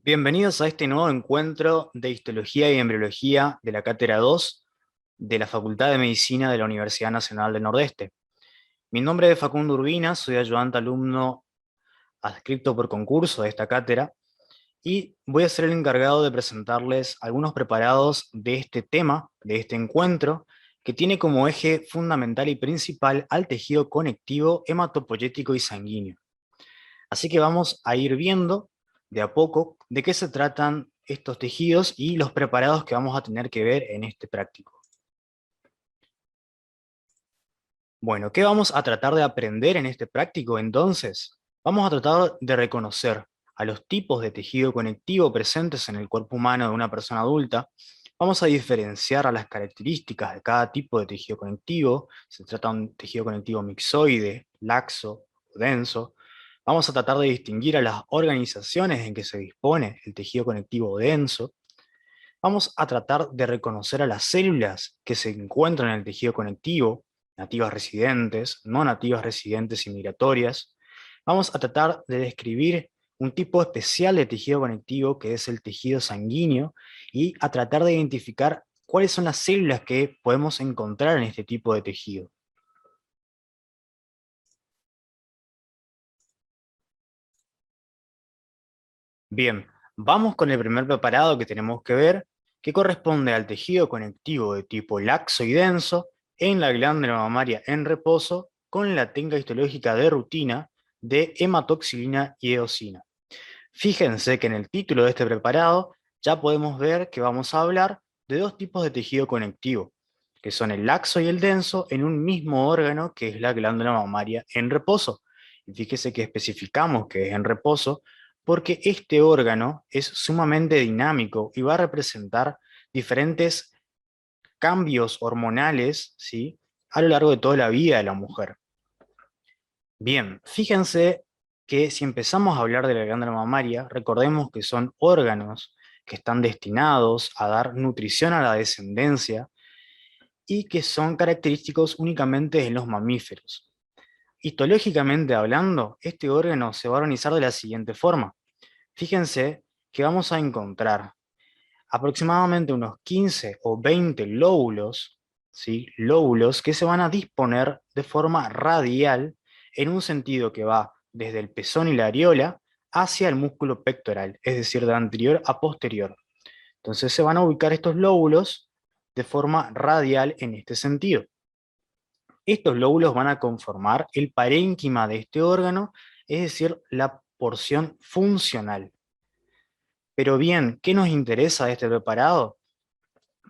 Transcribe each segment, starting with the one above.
Bienvenidos a este nuevo encuentro de Histología y Embriología de la Cátedra 2 de la Facultad de Medicina de la Universidad Nacional del Nordeste. Mi nombre es Facundo Urbina, soy ayudante alumno adscripto por concurso de esta cátedra y voy a ser el encargado de presentarles algunos preparados de este tema, de este encuentro, que tiene como eje fundamental y principal al tejido conectivo hematopoyético y sanguíneo. Así que vamos a ir viendo de a poco de qué se tratan estos tejidos y los preparados que vamos a tener que ver en este práctico. Bueno, ¿qué vamos a tratar de aprender en este práctico entonces? Vamos a tratar de reconocer a los tipos de tejido conectivo presentes en el cuerpo humano de una persona adulta. Vamos a diferenciar a las características de cada tipo de tejido conectivo. Se trata de un tejido conectivo mixoide, laxo o denso. Vamos a tratar de distinguir a las organizaciones en que se dispone el tejido conectivo denso. Vamos a tratar de reconocer a las células que se encuentran en el tejido conectivo, nativas residentes, no nativas residentes y migratorias. Vamos a tratar de describir un tipo especial de tejido conectivo que es el tejido sanguíneo y a tratar de identificar cuáles son las células que podemos encontrar en este tipo de tejido. Bien, vamos con el primer preparado que tenemos que ver, que corresponde al tejido conectivo de tipo laxo y denso en la glándula mamaria en reposo con la técnica histológica de rutina de hematoxilina y eosina. Fíjense que en el título de este preparado ya podemos ver que vamos a hablar de dos tipos de tejido conectivo, que son el laxo y el denso en un mismo órgano que es la glándula mamaria en reposo. Y fíjese que especificamos que es en reposo porque este órgano es sumamente dinámico y va a representar diferentes cambios hormonales, ¿sí?, a lo largo de toda la vida de la mujer. Bien, fíjense que si empezamos a hablar de la glándula mamaria, recordemos que son órganos que están destinados a dar nutrición a la descendencia y que son característicos únicamente en los mamíferos. Histológicamente hablando, este órgano se va a organizar de la siguiente forma. Fíjense que vamos a encontrar aproximadamente unos 15 o 20 lóbulos, ¿sí?, lóbulos que se van a disponer de forma radial en un sentido que va desde el pezón y la areola hacia el músculo pectoral, es decir, de anterior a posterior. Entonces se van a ubicar estos lóbulos de forma radial en este sentido. Estos lóbulos van a conformar el parénquima de este órgano, es decir, la porción funcional. Pero bien, ¿qué nos interesa de este preparado?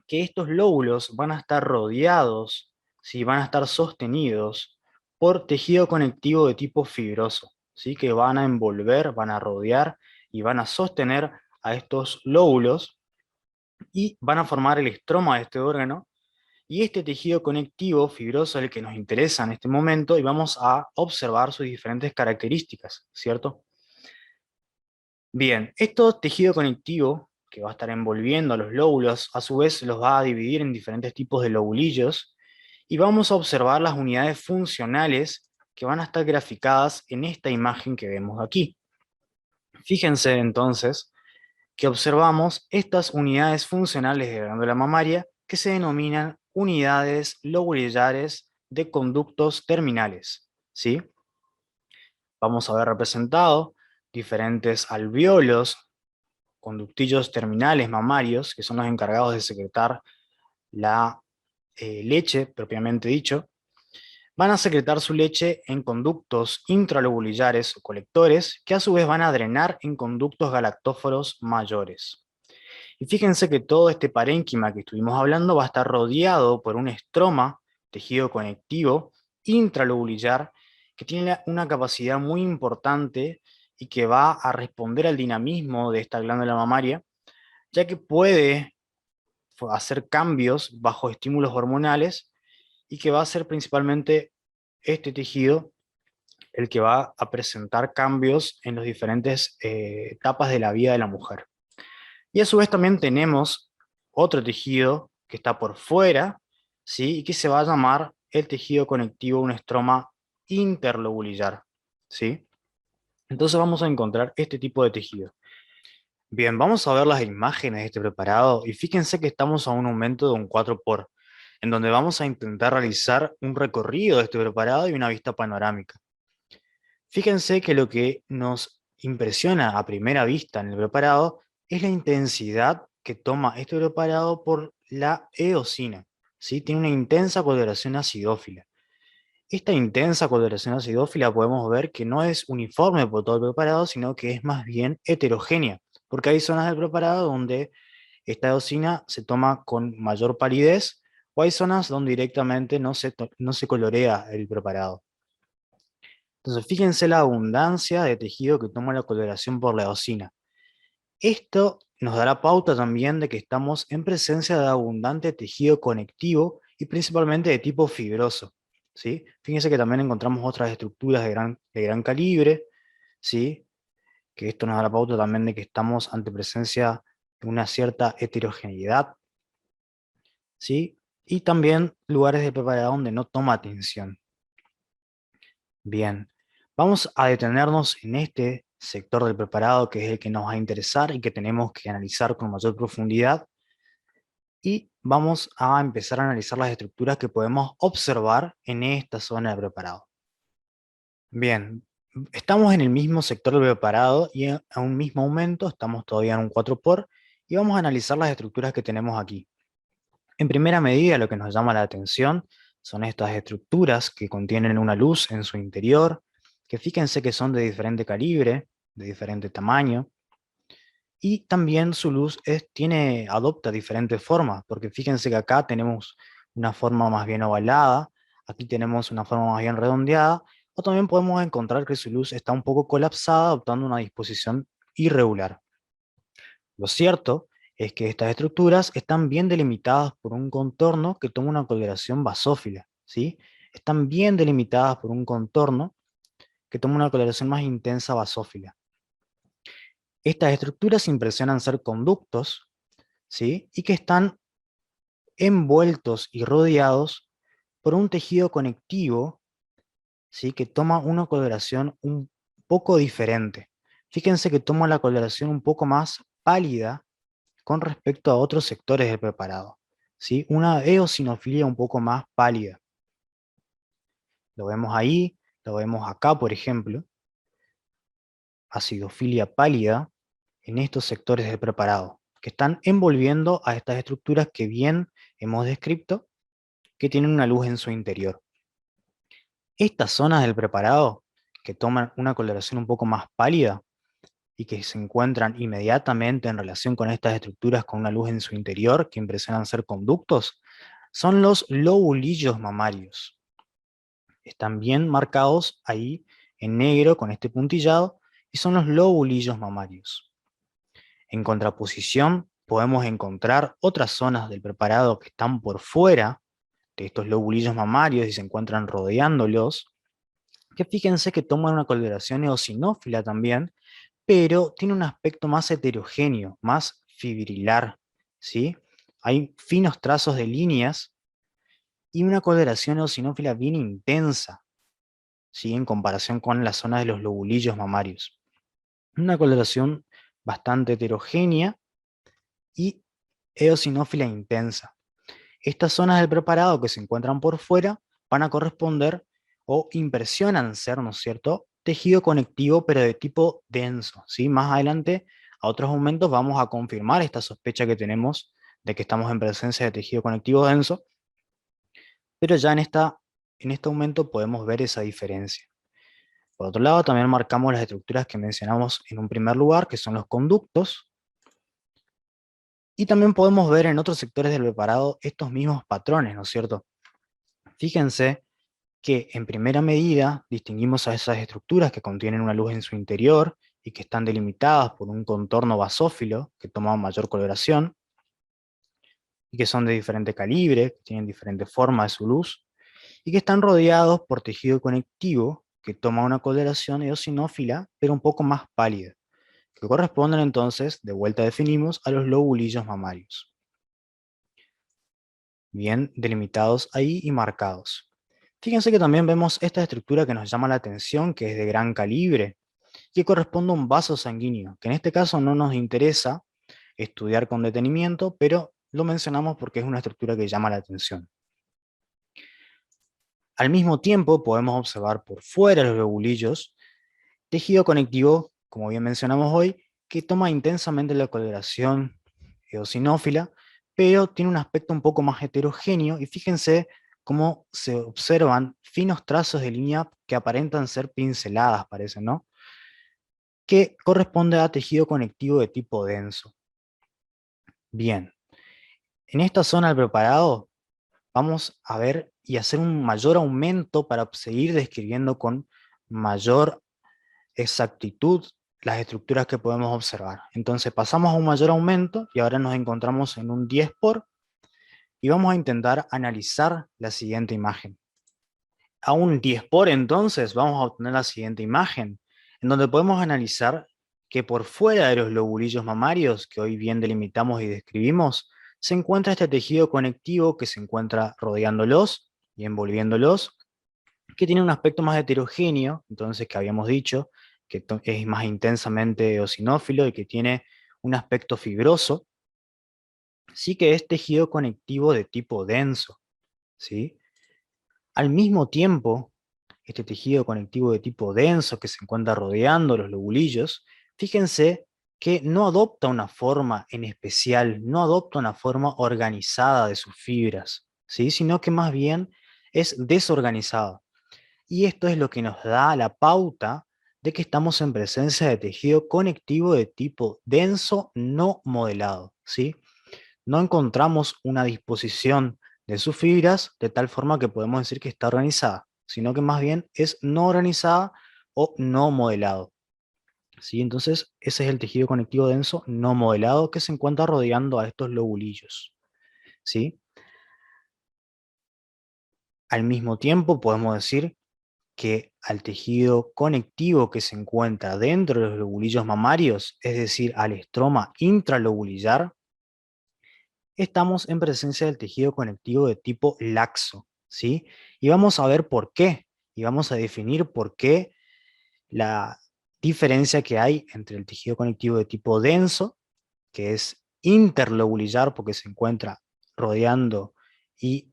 Que estos lóbulos van a estar rodeados, ¿sí?, van a estar sostenidos por tejido conectivo de tipo fibroso, ¿sí?, que van a envolver, van a rodear y van a sostener a estos lóbulos y van a formar el estroma de este órgano. Y este tejido conectivo fibroso es el que nos interesa en este momento y vamos a observar sus diferentes características, ¿cierto? Bien, este tejido conectivo que va a estar envolviendo a los lóbulos, a su vez los va a dividir en diferentes tipos de lobulillos y vamos a observar las unidades funcionales que van a estar graficadas en esta imagen que vemos aquí. Fíjense entonces que observamos estas unidades funcionales de la glándula mamaria que se denominan unidades lobulillares de conductos terminales, ¿sí? Vamos a ver representado diferentes alvéolos, conductillos terminales mamarios, que son los encargados de secretar la leche, propiamente dicho. Van a secretar su leche en conductos intralobulillares o colectores, que a su vez van a drenar en conductos galactóforos mayores. Y fíjense que todo este parénquima que estuvimos hablando va a estar rodeado por un estroma, tejido conectivo, intralobulillar, que tiene una capacidad muy importante y que va a responder al dinamismo de esta glándula mamaria, ya que puede hacer cambios bajo estímulos hormonales y que va a ser principalmente este tejido el que va a presentar cambios en las diferentes etapas de la vida de la mujer. Y a su vez también tenemos otro tejido que está por fuera, ¿sí?, y que se va a llamar el tejido conectivo, un estroma interlobulillar, ¿sí? Entonces vamos a encontrar este tipo de tejido. Bien, vamos a ver las imágenes de este preparado y fíjense que estamos a un aumento de un 4x, en donde vamos a intentar realizar un recorrido de este preparado y una vista panorámica. Fíjense que lo que nos impresiona a primera vista en el preparado es la intensidad que toma este preparado por la eosina, ¿sí? Tiene una intensa coloración acidófila. Esta intensa coloración acidófila podemos ver que no es uniforme por todo el preparado, sino que es más bien heterogénea, porque hay zonas del preparado donde esta eosina se toma con mayor palidez o hay zonas donde directamente no se colorea el preparado. Entonces, fíjense la abundancia de tejido que toma la coloración por la eosina. Esto nos dará pauta también de que estamos en presencia de abundante tejido conectivo y principalmente de tipo fibroso, ¿sí? Fíjense que también encontramos otras estructuras de gran calibre, ¿sí? Que esto nos da la pauta también de que estamos ante presencia de una cierta heterogeneidad, ¿sí? Y también lugares de preparado donde no toma tensión. Bien, vamos a detenernos en este sector del preparado que es el que nos va a interesar y que tenemos que analizar con mayor profundidad. Y vamos a empezar a analizar las estructuras que podemos observar en esta zona de preparado. Bien, estamos en el mismo sector del preparado y a un mismo aumento, estamos todavía en un 4x, y vamos a analizar las estructuras que tenemos aquí. En primera medida, lo que nos llama la atención son estas estructuras que contienen una luz en su interior, que fíjense que son de diferente calibre, de diferente tamaño, y también su luz adopta diferentes formas, porque fíjense que acá tenemos una forma más bien ovalada, aquí tenemos una forma más bien redondeada, o también podemos encontrar que su luz está un poco colapsada, adoptando una disposición irregular. Lo cierto es que estas estructuras están bien delimitadas por un contorno que toma una coloración basófila, ¿sí? Están bien delimitadas por un contorno que toma una coloración más intensa basófila. Estas estructuras impresionan ser conductos, ¿sí? Y que están envueltos y rodeados por un tejido conectivo, ¿sí? Que toma una coloración un poco diferente. Fíjense que toma la coloración un poco más pálida con respecto a otros sectores del preparado, ¿sí? Una eosinofilia un poco más pálida. Lo vemos ahí, lo vemos acá, por ejemplo, acidofilia pálida en estos sectores del preparado, que están envolviendo a estas estructuras que bien hemos descrito, que tienen una luz en su interior. Estas zonas del preparado, que toman una coloración un poco más pálida y que se encuentran inmediatamente en relación con estas estructuras con una luz en su interior, que impresionan ser conductos, son los lobulillos mamarios. Están bien marcados ahí en negro con este puntillado y son los lobulillos mamarios. En contraposición, podemos encontrar otras zonas del preparado que están por fuera de estos lobulillos mamarios y se encuentran rodeándolos, que fíjense que toman una coloración eosinófila también, pero tiene un aspecto más heterogéneo, más fibrilar, ¿sí? Hay finos trazos de líneas y una coloración eosinófila bien intensa, ¿sí? En comparación con la zona de los lobulillos mamarios. Una coloración bastante heterogénea y eosinófila intensa. Estas zonas del preparado que se encuentran por fuera van a corresponder o impresionan ser, ¿no es cierto?, tejido conectivo pero de tipo denso, ¿sí? Más adelante, a otros momentos, vamos a confirmar esta sospecha que tenemos de que estamos en presencia de tejido conectivo denso, pero ya en este momento podemos ver esa diferencia. Por otro lado, también marcamos las estructuras que mencionamos en un primer lugar, que son los conductos, y también podemos ver en otros sectores del preparado estos mismos patrones, ¿no es cierto? Fíjense que en primera medida distinguimos a esas estructuras que contienen una luz en su interior y que están delimitadas por un contorno basófilo que toma mayor coloración y que son de diferente calibre, que tienen diferente forma de su luz y que están rodeados por tejido conectivo que toma una coloración eosinófila pero un poco más pálida, que corresponden entonces, de vuelta definimos, a los lobulillos mamarios, bien delimitados ahí y marcados. Fíjense que también vemos esta estructura que nos llama la atención, que es de gran calibre, que corresponde a un vaso sanguíneo, que en este caso no nos interesa estudiar con detenimiento, pero lo mencionamos porque es una estructura que llama la atención. Al mismo tiempo, podemos observar por fuera de los lobulillos tejido conectivo, como bien mencionamos hoy, que toma intensamente la coloración eosinófila, pero tiene un aspecto un poco más heterogéneo, y fíjense cómo se observan finos trazos de línea que aparentan ser pinceladas, parecen, ¿no? Que corresponde a tejido conectivo de tipo denso. Bien, en esta zona del preparado vamos a ver y hacer un mayor aumento para seguir describiendo con mayor exactitud las estructuras que podemos observar. Entonces pasamos a un mayor aumento y ahora nos encontramos en un 10 por, y vamos a intentar analizar la siguiente imagen. A un 10 por entonces vamos a obtener la siguiente imagen, en donde podemos analizar que por fuera de los lobulillos mamarios, que hoy bien delimitamos y describimos, se encuentra este tejido conectivo que se encuentra rodeándolos y envolviéndolos, que tiene un aspecto más heterogéneo, entonces, que habíamos dicho, que es más intensamente eosinófilo y que tiene un aspecto fibroso. Sí, que es tejido conectivo de tipo denso, ¿sí? Al mismo tiempo, este tejido conectivo de tipo denso que se encuentra rodeando los lobulillos, fíjense que no adopta una forma en especial, no adopta una forma organizada de sus fibras, ¿sí? Sino que más bien es desorganizado. Y esto es lo que nos da la pauta de que estamos en presencia de tejido conectivo de tipo denso no modelado, ¿sí? No encontramos una disposición de sus fibras de tal forma que podemos decir que está organizada, sino que más bien es no organizada o no modelado, ¿sí? Entonces, ese es el tejido conectivo denso no modelado que se encuentra rodeando a estos lobulillos, ¿sí? Al mismo tiempo, podemos decir que al tejido conectivo que se encuentra dentro de los lobulillos mamarios, es decir, al estroma intralobulillar, estamos en presencia del tejido conectivo de tipo laxo, ¿sí? Y vamos a ver por qué, y vamos a definir por qué la diferencia que hay entre el tejido conectivo de tipo denso, que es interlobulillar porque se encuentra rodeando y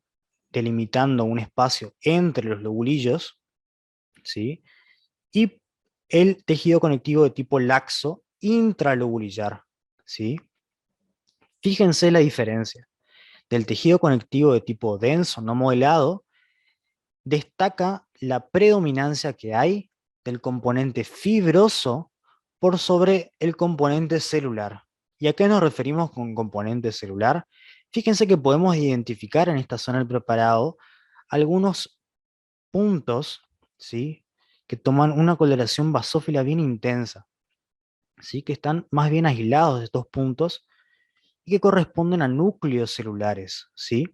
delimitando un espacio entre los lobulillos, ¿sí? Y el tejido conectivo de tipo laxo intralobulillar, ¿sí? Fíjense la diferencia. Del tejido conectivo de tipo denso no modelado, destaca la predominancia que hay del componente fibroso por sobre el componente celular. ¿Y a qué nos referimos con componente celular? Fíjense que podemos identificar en esta zona del preparado algunos puntos, ¿sí?, que toman una coloración basófila bien intensa, ¿sí?, que están más bien aislados de estos puntos y que corresponden a núcleos celulares, ¿sí?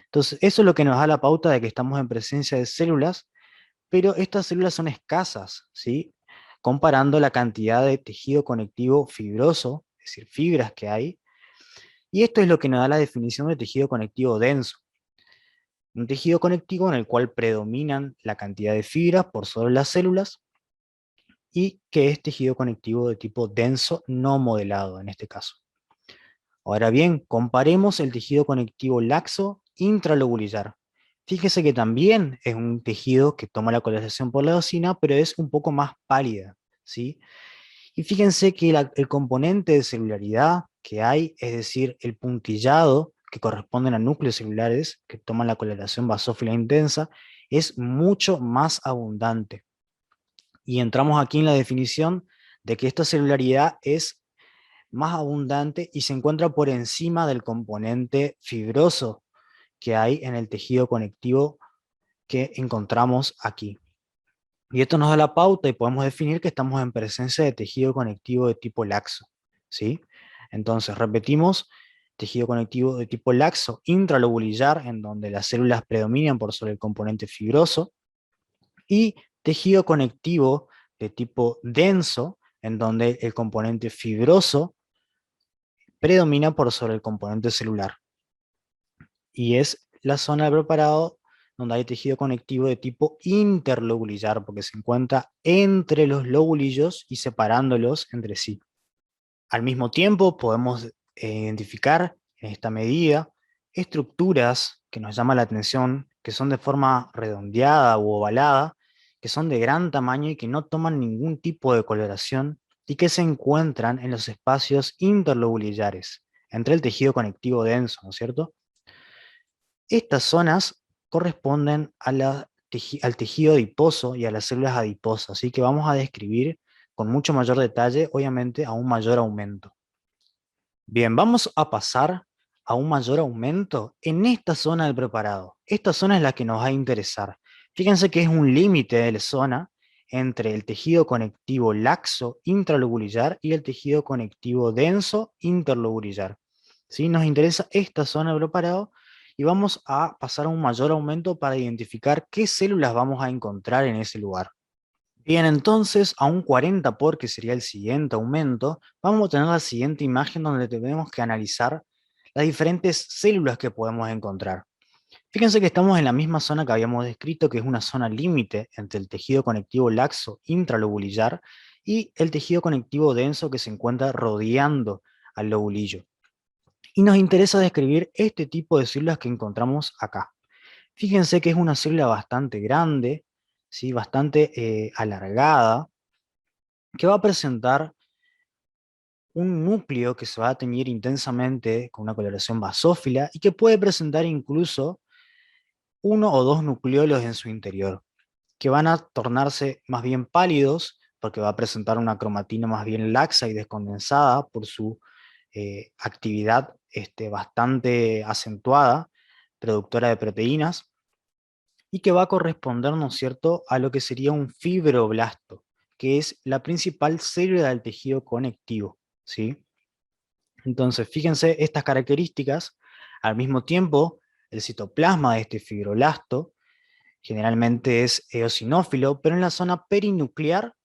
Entonces, eso es lo que nos da la pauta de que estamos en presencia de células, pero estas células son escasas, ¿sí? Comparando la cantidad de tejido conectivo fibroso, es decir, fibras que hay, y esto es lo que nos da la definición de tejido conectivo denso. Un tejido conectivo en el cual predominan la cantidad de fibras por sobre las células, y que es tejido conectivo de tipo denso no modelado en este caso. Ahora bien, comparemos el tejido conectivo laxo intralobulillar. Fíjese que también es un tejido que toma la colonización por la eosina, pero es un poco más pálida, ¿sí? Y fíjense que el componente de celularidad que hay, es decir, el puntillado que corresponden a núcleos celulares que toman la coloración basófila intensa, es mucho más abundante. Y entramos aquí en la definición de que esta celularidad es más abundante y se encuentra por encima del componente fibroso que hay en el tejido conectivo que encontramos aquí. Y esto nos da la pauta y podemos definir que estamos en presencia de tejido conectivo de tipo laxo, ¿sí? Entonces, repetimos, tejido conectivo de tipo laxo intralobulillar, en donde las células predominan por sobre el componente fibroso, y tejido conectivo de tipo denso, en donde el componente fibroso predomina por sobre el componente celular. Y es la zona del preparado donde hay tejido conectivo de tipo interlobulillar, porque se encuentra entre los lobulillos y separándolos entre sí. Al mismo tiempo, podemos identificar en esta medida estructuras que nos llaman la atención, que son de forma redondeada u ovalada, que son de gran tamaño y que no toman ningún tipo de coloración y que se encuentran en los espacios interlobulillares, entre el tejido conectivo denso, ¿no es cierto? Estas zonas corresponden a al tejido adiposo y a las células adiposas, así que vamos a describir con mucho mayor detalle, obviamente a un mayor aumento. Bien, vamos a pasar a un mayor aumento en esta zona del preparado. Esta zona es la que nos va a interesar. Fíjense que es un límite de la zona entre el tejido conectivo laxo intralobulillar y el tejido conectivo denso interlobulillar. ¿Sí? Nos interesa esta zona del preparado y vamos a pasar a un mayor aumento para identificar qué células vamos a encontrar en ese lugar. Bien, entonces a un 40 por, que sería el siguiente aumento, vamos a tener la siguiente imagen donde tenemos que analizar las diferentes células que podemos encontrar. Fíjense que estamos en la misma zona que habíamos descrito, que es una zona límite entre el tejido conectivo laxo intralobulillar y el tejido conectivo denso que se encuentra rodeando al lobulillo. Y nos interesa describir este tipo de células que encontramos acá. Fíjense que es una célula bastante grande, ¿sí? Bastante alargada, que va a presentar un núcleo que se va a teñir intensamente con una coloración basófila y que puede presentar incluso uno o dos nucleolos en su interior, que van a tornarse más bien pálidos porque va a presentar una cromatina más bien laxa y descondensada por su actividad bastante acentuada, productora de proteínas, y que va a corresponder, ¿no es cierto?, a lo que sería un fibroblasto, que es la principal célula del tejido conectivo, ¿sí? Entonces, fíjense estas características. Al mismo tiempo, el citoplasma de este fibroblasto generalmente es eosinófilo, pero en la zona perinuclear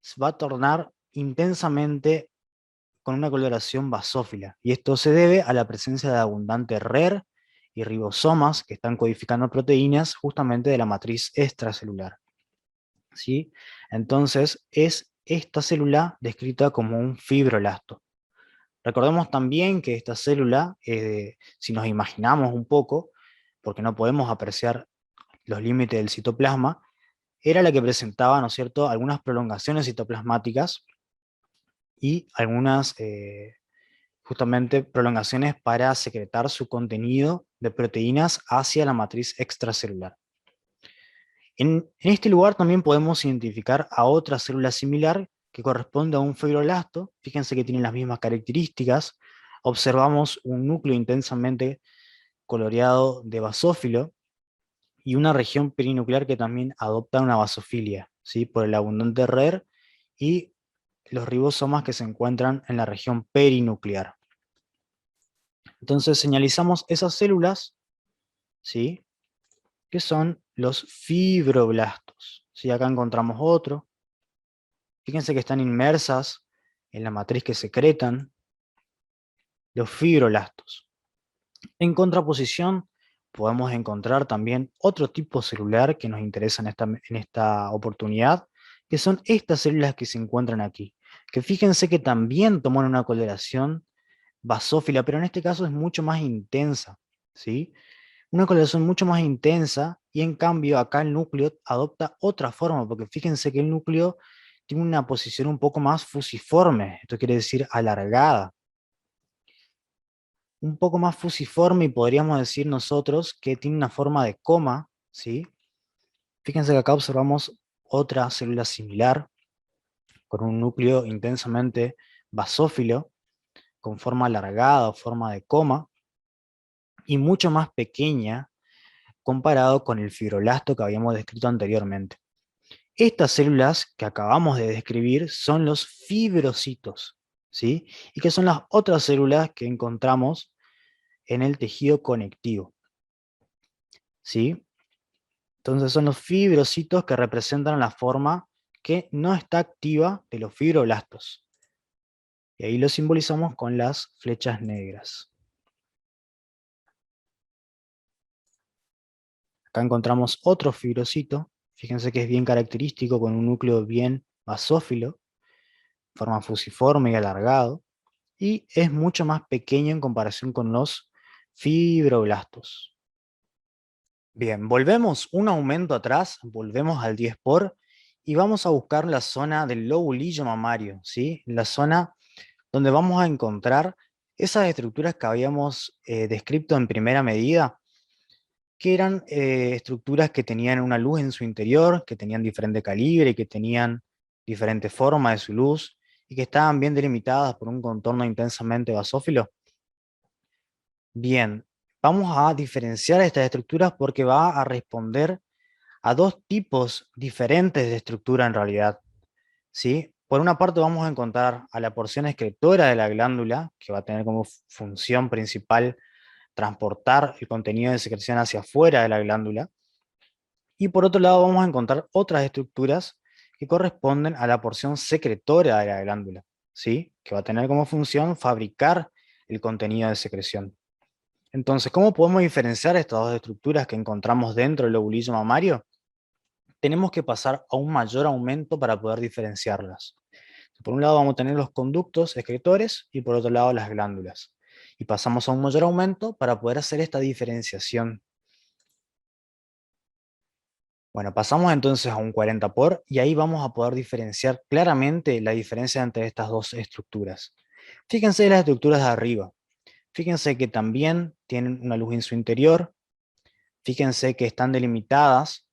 se va a tornar intensamente con una coloración basófila. Y esto se debe a la presencia de abundante RER y ribosomas que están codificando proteínas justamente de la matriz extracelular, ¿sí? Entonces, es esta célula descrita como un fibroblasto. Recordemos también que esta célula, si nos imaginamos un poco, porque no podemos apreciar los límites del citoplasma, era la que presentaba, ¿no es cierto?, algunas prolongaciones citoplasmáticas y algunas justamente prolongaciones para secretar su contenido de proteínas hacia la matriz extracelular. En este lugar también podemos identificar a otra célula similar que corresponde a un fibroblasto. Fíjense que tienen las mismas características. Observamos un núcleo intensamente coloreado de basófilo y una región perinuclear que también adopta una basofilia, ¿sí?, por el abundante RER y los ribosomas que se encuentran en la región perinuclear. Entonces señalizamos esas células, ¿sí?, que son los fibroblastos. ¿Sí? Acá encontramos otro. Fíjense que están inmersas en la matriz que secretan los fibroblastos. En contraposición, podemos encontrar también otro tipo celular que nos interesa en esta oportunidad, que son estas células que se encuentran aquí, que fíjense que también toman una coloración basófila, pero en este caso es mucho más intensa, ¿sí? Una coloración mucho más intensa y en cambio acá el núcleo adopta otra forma, porque fíjense que el núcleo tiene una posición un poco más fusiforme, esto quiere decir alargada, un poco más fusiforme y podríamos decir nosotros que tiene una forma de coma, ¿sí? Fíjense que acá observamos otra célula similar, con un núcleo intensamente basófilo, con forma alargada o forma de coma, y mucho más pequeña comparado con el fibroblasto que habíamos descrito anteriormente. Estas células que acabamos de describir son los fibrocitos, ¿sí? Y que son las otras células que encontramos en el tejido conectivo, ¿sí? Entonces son los fibrocitos que representan la forma que no está activa de los fibroblastos. Y ahí lo simbolizamos con las flechas negras. Acá encontramos otro fibrocito, fíjense que es bien característico, con un núcleo bien basófilo, forma fusiforme y alargado, y es mucho más pequeño en comparación con los fibroblastos. Bien, volvemos un aumento atrás, volvemos al 10 por, y vamos a buscar la zona del lobulillo mamario, ¿sí? La zona donde vamos a encontrar esas estructuras que habíamos descrito en primera medida, que eran estructuras que tenían una luz en su interior, que tenían diferente calibre, que tenían diferente forma de su luz, y que estaban bien delimitadas por un contorno intensamente basófilo. Bien, vamos a diferenciar estas estructuras porque va a responder a dos tipos diferentes de estructura en realidad, ¿sí? Por una parte vamos a encontrar a la porción excretora de la glándula, que va a tener como función principal transportar el contenido de secreción hacia afuera de la glándula. Y por otro lado vamos a encontrar otras estructuras que corresponden a la porción secretora de la glándula, ¿sí? Que va a tener como función fabricar el contenido de secreción. Entonces, ¿cómo podemos diferenciar estas dos estructuras que encontramos dentro del lobulillo mamario? Tenemos que pasar a un mayor aumento para poder diferenciarlas. Por un lado vamos a tener los conductos excretores y por otro lado las glándulas. Y pasamos a un mayor aumento para poder hacer esta diferenciación. Bueno, pasamos entonces a un 40 por y ahí vamos a poder diferenciar claramente la diferencia entre estas dos estructuras. Fíjense las estructuras de arriba. Fíjense que también tienen una luz en su interior. Fíjense que están delimitadas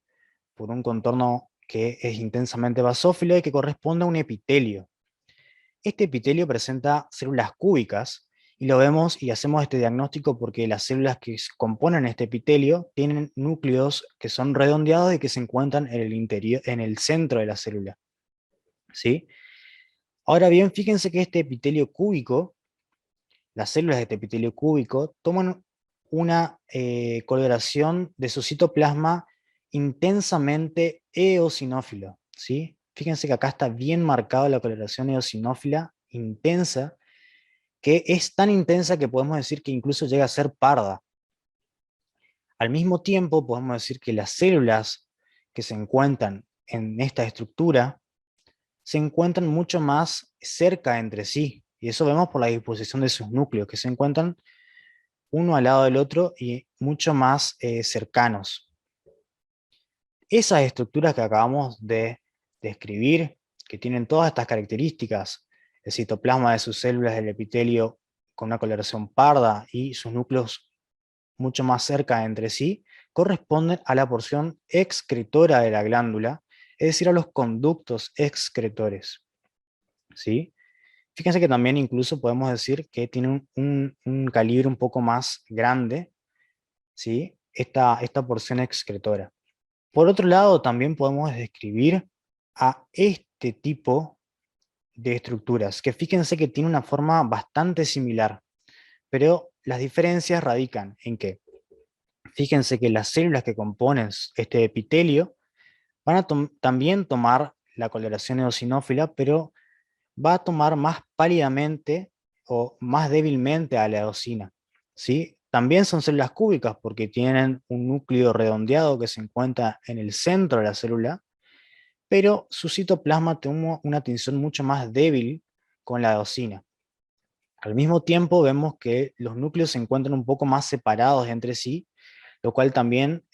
por un contorno que es intensamente basófilo y que corresponde a un epitelio. Este epitelio presenta células cúbicas y lo vemos y hacemos este diagnóstico porque las células que componen este epitelio tienen núcleos que son redondeados y que se encuentran en el interior, en el centro de la célula, ¿sí? Ahora bien, fíjense que este epitelio cúbico, las células de este epitelio cúbico, toman una coloración de su citoplasma intensamente eosinófilo, ¿sí? Fíjense que acá está bien marcada la coloración eosinófila intensa, que es tan intensa que podemos decir que incluso llega a ser parda. Al mismo tiempo, podemos decir que las células que se encuentran en esta estructura se encuentran mucho más cerca entre sí, y eso vemos por la disposición de sus núcleos, que se encuentran uno al lado del otro y mucho más cercanos. Esas estructuras que acabamos de describir, que tienen todas estas características, el citoplasma de sus células del epitelio con una coloración parda y sus núcleos mucho más cerca entre sí, corresponden a la porción excretora de la glándula, es decir, a los conductos excretores, ¿sí? Fíjense que también incluso podemos decir que tiene un calibre un poco más grande, ¿sí? Esta porción excretora. Por otro lado, también podemos describir a este tipo de estructuras, que fíjense que tiene una forma bastante similar, pero las diferencias radican en que, fíjense que las células que componen este epitelio van a también tomar la coloración eosinófila, pero va a tomar más pálidamente o más débilmente a la eosina, ¿sí? También son células cúbicas porque tienen un núcleo redondeado que se encuentra en el centro de la célula, pero su citoplasma toma una tinción mucho más débil con la eosina. Al mismo tiempo vemos que los núcleos se encuentran un poco más separados entre sí, lo cual también,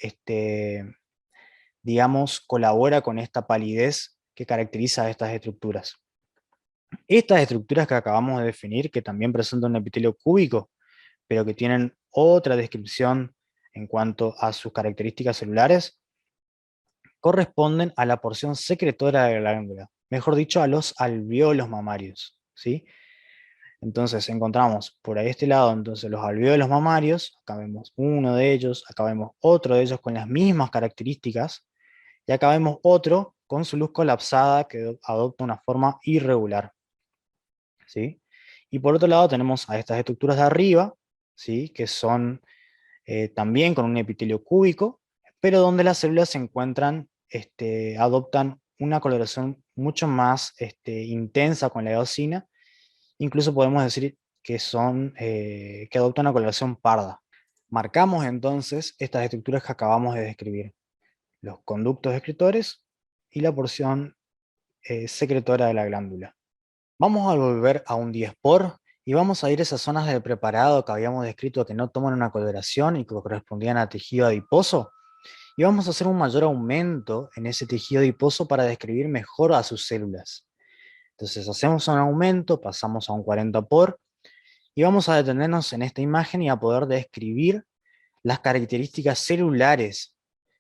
digamos, colabora con esta palidez que caracteriza a estas estructuras. Estas estructuras que acabamos de definir, que también presentan un epitelio cúbico, pero que tienen otra descripción en cuanto a sus características celulares, corresponden a la porción secretora de la glándula, mejor dicho, a los alvéolos mamarios, ¿sí? Entonces encontramos por ahí este lado entonces los alvéolos mamarios, acá vemos uno de ellos, acá vemos otro de ellos con las mismas características, y acá vemos otro con su luz colapsada que adopta una forma irregular, ¿sí? Y por otro lado tenemos a estas estructuras de arriba, ¿sí? Que son también con un epitelio cúbico, pero donde las células se encuentran, adoptan una coloración mucho más intensa con la eosina, incluso podemos decir que son, que adoptan una coloración parda. Marcamos entonces estas estructuras que acabamos de describir, los conductos excretores y la porción secretora de la glándula. Vamos a volver a un 10 por y vamos a ir a esas zonas del preparado que habíamos descrito que no toman una coloración y que correspondían a tejido adiposo. Y vamos a hacer un mayor aumento en ese tejido adiposo para describir mejor a sus células. Entonces hacemos un aumento, pasamos a un 40 por y vamos a detenernos en esta imagen y a poder describir las características celulares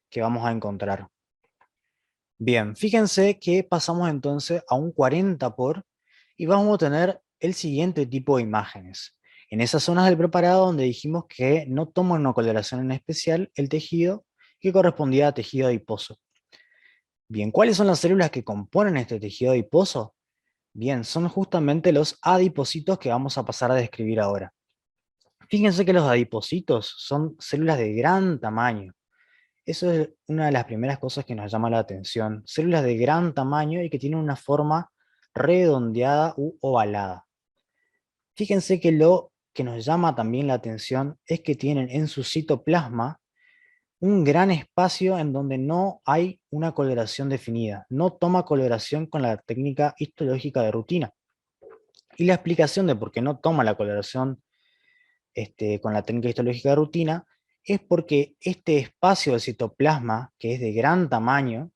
que vamos a encontrar. Bien, fíjense que pasamos entonces a un 40 por y vamos a tener el siguiente tipo de imágenes. En esas zonas del preparado donde dijimos que no toma una coloración en especial el tejido que correspondía a tejido adiposo. Bien, ¿cuáles son las células que componen este tejido adiposo? Bien, son justamente los adipocitos que vamos a pasar a describir ahora. Fíjense que los adipocitos son células de gran tamaño. Eso es una de las primeras cosas que nos llama la atención. Células de gran tamaño y que tienen una forma redondeada u ovalada. Fíjense que lo que nos llama también la atención es que tienen en su citoplasma un gran espacio en donde no hay una coloración definida. No toma coloración con la técnica histológica de rutina. Y la explicación de por qué no toma la coloración con la técnica histológica de rutina es porque este espacio del citoplasma, que es de gran tamaño,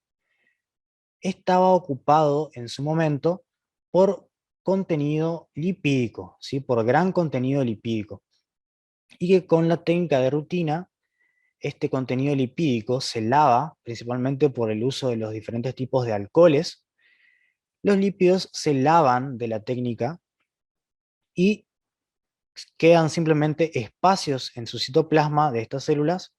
estaba ocupado en su momento por contenido lipídico, ¿sí? Por gran contenido lipídico. Y que con la técnica de rutina, este contenido lipídico se lava principalmente por el uso de los diferentes tipos de alcoholes. Los lípidos se lavan de la técnica y quedan simplemente espacios en su citoplasma de estas células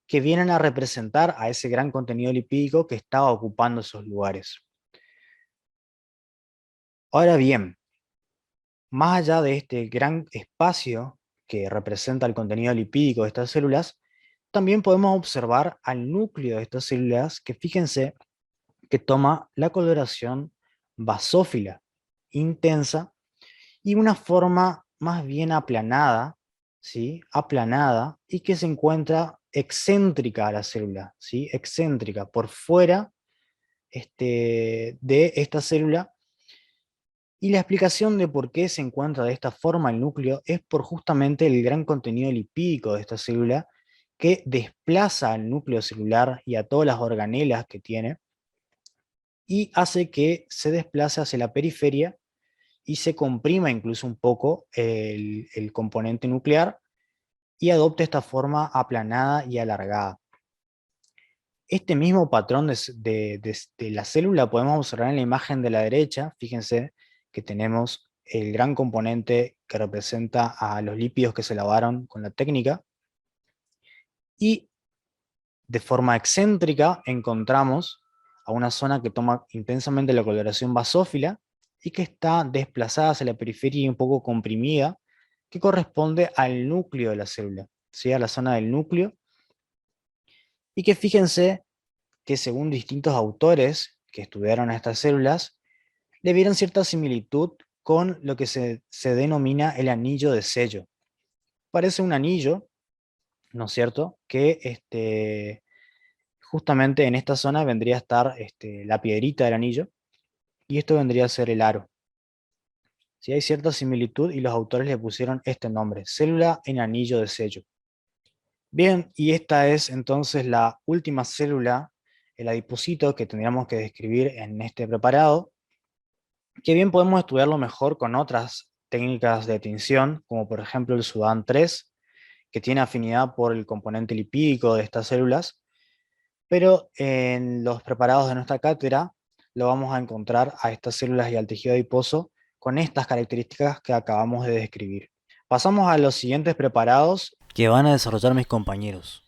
que vienen a representar a ese gran contenido lipídico que estaba ocupando esos lugares. Ahora bien, más allá de este gran espacio que representa el contenido lipídico de estas células, también podemos observar al núcleo de estas células que fíjense que toma la coloración basófila, intensa, y una forma más bien aplanada, ¿sí? Aplanada, y que se encuentra excéntrica a la célula, ¿sí? Excéntrica, por fuera de esta célula. Y la explicación de por qué se encuentra de esta forma el núcleo es por justamente el gran contenido lipídico de esta célula que desplaza al núcleo celular y a todas las organelas que tiene y hace que se desplace hacia la periferia y se comprima incluso un poco el componente nuclear y adopte esta forma aplanada y alargada. Este mismo patrón de la célula podemos observar en la imagen de la derecha. Fíjense que tenemos el gran componente que representa a los lípidos que se lavaron con la técnica. Y de forma excéntrica encontramos a una zona que toma intensamente la coloración basófila y que está desplazada hacia la periferia y un poco comprimida, que corresponde al núcleo de la célula, ¿sí? A la zona del núcleo. Y que fíjense que según distintos autores que estudiaron a estas células, le vieron cierta similitud con lo que se denomina el anillo de sello. Parece un anillo, ¿no es cierto?, que justamente en esta zona vendría a estar la piedrita del anillo, y esto vendría a ser el aro. Si hay cierta similitud y los autores le pusieron este nombre, célula en anillo de sello. Bien, y esta es entonces la última célula, el adipocito, que tendríamos que describir en este preparado, que bien podemos estudiarlo mejor con otras técnicas de tinción, como por ejemplo el Sudan 3, que tiene afinidad por el componente lipídico de estas células, pero en los preparados de nuestra cátedra lo vamos a encontrar a estas células y al tejido adiposo con estas características que acabamos de describir. Pasamos a los siguientes preparados que van a desarrollar mis compañeros.